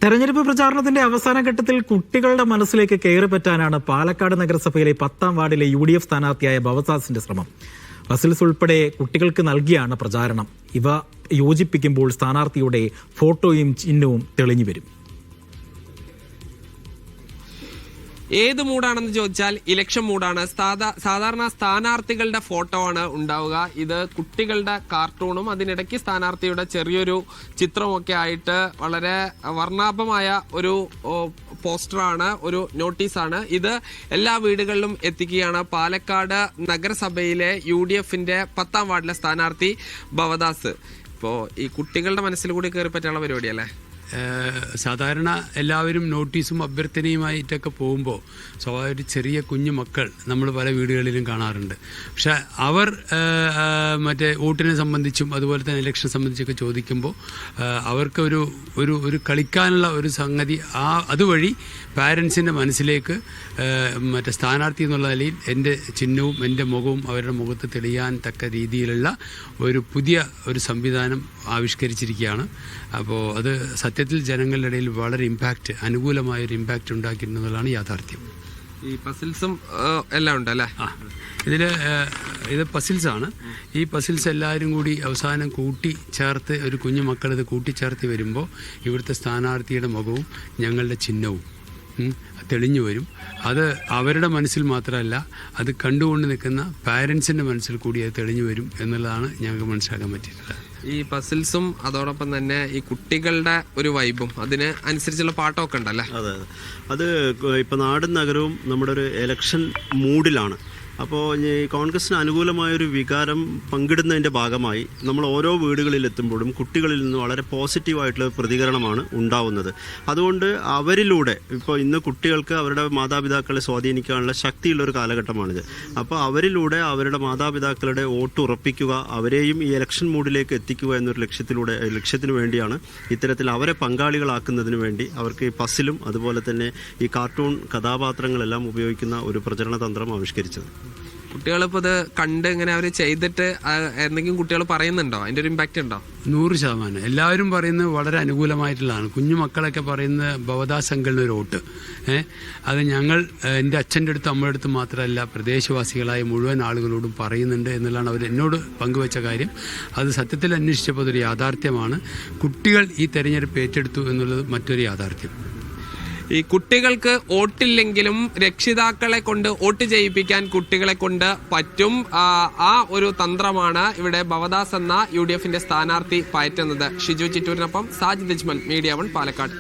തെരഞ്ഞെടുപ്പ് പ്രചാരണത്തിന്റെ അവസാന ഘട്ടത്തിൽ കുട്ടികളുടെ മനസ്സിലേക്ക് കയറിപ്പറ്റാനാണ് പാലക്കാട് നഗരസഭയിലെ 10ാം വാർഡിലെ UDF സ്ഥാനാർത്ഥിയായ ഭവദാസിന്റെ ശ്രമം. ബസിൽസ് ഉൾപ്പെടെ കുട്ടികൾക്ക് നൽകിയാണ് പ്രചാരണം. ഇവ യോജിപ്പിക്കുമ്പോൾ സ്ഥാനാർത്ഥിയുടെ ഫോട്ടോയും ചിഹ്നവും തെളിഞ്ഞു വരും. ഏത് മൂഡാണെന്ന് ചോദിച്ചാൽ ഇലക്ഷൻ മൂഡാണ്. സാധാരണ സ്ഥാനാർത്ഥികളുടെ ഫോട്ടോ ആണ് ഉണ്ടാവുക. ഇത് കുട്ടികളുടെ കാർട്ടൂണും അതിനിടയ്ക്ക് സ്ഥാനാർത്ഥിയുടെ ചെറിയൊരു ചിത്രമൊക്കെ ആയിട്ട് വളരെ വർണ്ണാഭമായ ഒരു പോസ്റ്ററാണ്, ഒരു നോട്ടീസാണ്. ഇത് എല്ലാ വീടുകളിലും എത്തിക്കുകയാണ് പാലക്കാട് നഗരസഭയിലെ UDFന്റെ 10ാം വാർഡിലെ സ്ഥാനാർത്ഥി ഭവദാസ്. ഇപ്പോൾ ഈ കുട്ടികളുടെ മനസ്സിൽ കൂടി കയറി പറ്റാനുള്ള പരിപാടിയല്ലേ? സാധാരണ എല്ലാവരും നോട്ടീസും അഭ്യർത്ഥനയുമായിട്ടൊക്കെ പോകുമ്പോൾ സ്വാഭാവിക ചെറിയ കുഞ്ഞു മക്കൾ നമ്മൾ പല വീടുകളിലും കാണാറുണ്ട്. പക്ഷെ അവർ മറ്റേ വോട്ടിനെ സംബന്ധിച്ചും അതുപോലെ തന്നെ ഇലക്ഷനെ സംബന്ധിച്ചൊക്കെ ചോദിക്കുമ്പോൾ അവർക്ക് ഒരു കളിക്കാനുള്ള ഒരു സംഗതി അതുവഴി പാരൻസിൻ്റെ മനസ്സിലേക്ക് മറ്റേ സ്ഥാനാർത്ഥി എന്നുള്ള നിലയിൽ എൻ്റെ ചിഹ്നവും എൻ്റെ മുഖവും അവരുടെ മുഖത്ത് തെളിയാൻ തക്ക രീതിയിലുള്ള ഒരു പുതിയ ഒരു സംവിധാനം ആവിഷ്കരിച്ചിരിക്കുകയാണ്. അപ്പോൾ അത് സത്യത്തിൽ ജനങ്ങളുടെ ഇടയിൽ വളരെ അനുകൂലമായൊരു ഇമ്പാക്റ്റ് ഉണ്ടാക്കിയിട്ടുണ്ടെന്നുള്ളതാണ് യാഥാർത്ഥ്യം. ഈ പസിൽസും എല്ലാം ഉണ്ടല്ലേ? ഇത് പസിൽസാണ്. ഈ പസിൽസ് എല്ലാവരും കൂടി അവസാനം കൂട്ടിച്ചേർത്ത് ഒരു കുഞ്ഞു മക്കൾ ഇത് കൂട്ടിച്ചേർത്ത് വരുമ്പോൾ ഇവിടുത്തെ സ്ഥാനാർത്ഥിയുടെ മുഖവും ഞങ്ങളുടെ ചിഹ്നവും തെളിഞ്ഞു വരും. അത് അവരുടെ മനസ്സിൽ മാത്രമല്ല, അത് കണ്ടുകൊണ്ട് നിൽക്കുന്ന പാരൻസിൻ്റെ മനസ്സിൽ കൂടി അത് തെളിഞ്ഞു വരും എന്നുള്ളതാണ് ഞങ്ങൾക്ക് മനസ്സിലാക്കാൻ പറ്റിയിട്ടുള്ളത്. ഈ പസിൽസും അതോടൊപ്പം തന്നെ ഈ കുട്ടികളുടെ ഒരു വൈബും അതിന് അനുസരിച്ചുള്ള പാട്ടമൊക്കെ ഉണ്ടല്ലേ? അതെ, അത് ഇപ്പം നാടും നഗരവും നമ്മുടെ ഒരു എലക്ഷൻ മൂഡിലാണ്. അപ്പോൾ ഈ കോൺഗ്രസിന് അനുകൂലമായൊരു വികാരം പങ്കിടുന്നതിൻ്റെ ഭാഗമായി നമ്മൾ ഓരോ വീടുകളിലെത്തുമ്പോഴും കുട്ടികളിൽ നിന്ന് വളരെ പോസിറ്റീവായിട്ടുള്ള പ്രതികരണമാണ് ഉണ്ടാവുന്നത്. അതുകൊണ്ട് അവരിലൂടെ ഇപ്പോൾ ഇന്ന് കുട്ടികൾക്ക് അവരുടെ മാതാപിതാക്കളെ സ്വാധീനിക്കാനുള്ള ശക്തിയുള്ളൊരു കാലഘട്ടമാണിത്. അപ്പോൾ അവരിലൂടെ അവരുടെ മാതാപിതാക്കളുടെ വോട്ട് ഉറപ്പിക്കുക, അവരെയും ഈ ഇലക്ഷൻ മൂഡിലേക്ക് എത്തിക്കുക എന്നൊരു ലക്ഷ്യത്തിനു വേണ്ടിയാണ് ഇത്തരത്തിൽ അവരെ പങ്കാളികളാക്കുന്നതിന് വേണ്ടി അവർക്ക് ഈ പസിലും അതുപോലെ തന്നെ ഈ കാർട്ടൂൺ കഥാപാത്രങ്ങളെല്ലാം ഉപയോഗിക്കുന്ന ഒരു പ്രചരണ തന്ത്രം ആവിഷ്കരിച്ചത്. കുട്ടികളിപ്പോൾ ഇത് കണ്ട് ഇങ്ങനെ അവർ ചെയ്തിട്ട് എന്തെങ്കിലും കുട്ടികൾ പറയുന്നുണ്ടോ? അതിൻ്റെ ഒരു ഇമ്പാക്റ്റ് ഉണ്ടോ? 100% എല്ലാവരും പറയുന്നത് വളരെ അനുകൂലമായിട്ടുള്ളതാണ്. കുഞ്ഞു മക്കളൊക്കെ പറയുന്നത് ഭവദാസ് അങ്കിളിന് ഒരു വോട്ട്. അത് ഞങ്ങൾ എൻ്റെ അച്ഛൻ്റെ അടുത്ത് അമ്മയുടെ അടുത്ത് മാത്രമല്ല പ്രദേശവാസികളായ മുഴുവൻ ആളുകളോടും പറയുന്നുണ്ട് എന്നുള്ളതാണ് അവർ എന്നോട് പങ്കുവച്ച കാര്യം. അത് സത്യത്തിൽ അന്വേഷിച്ചപ്പോൾ അതൊരു യാഥാർത്ഥ്യമാണ്. കുട്ടികൾ ഈ തെരഞ്ഞെടുപ്പ് ഏറ്റെടുത്തു എന്നുള്ളത് മറ്റൊരു യാഥാർത്ഥ്യം. ഈ കുട്ടികൾക്ക് വോട്ടില്ലെങ്കിലും രക്ഷിതാക്കളെ കൊണ്ട് വോട്ട് ചെയ്യിപ്പിക്കാൻ കുട്ടികളെ കൊണ്ട് പറ്റും. ആ ഒരു തന്ത്രമാണ് ഇവിടെ ഭവദാസ് എന്ന UDFന്റെ സ്ഥാനാർത്ഥി പയറ്റുന്നത്. ഷിജു ചിറ്റൂരിനൊപ്പം സാജിദ് അജ്മൽ, മീഡിയ 1 പാലക്കാട്.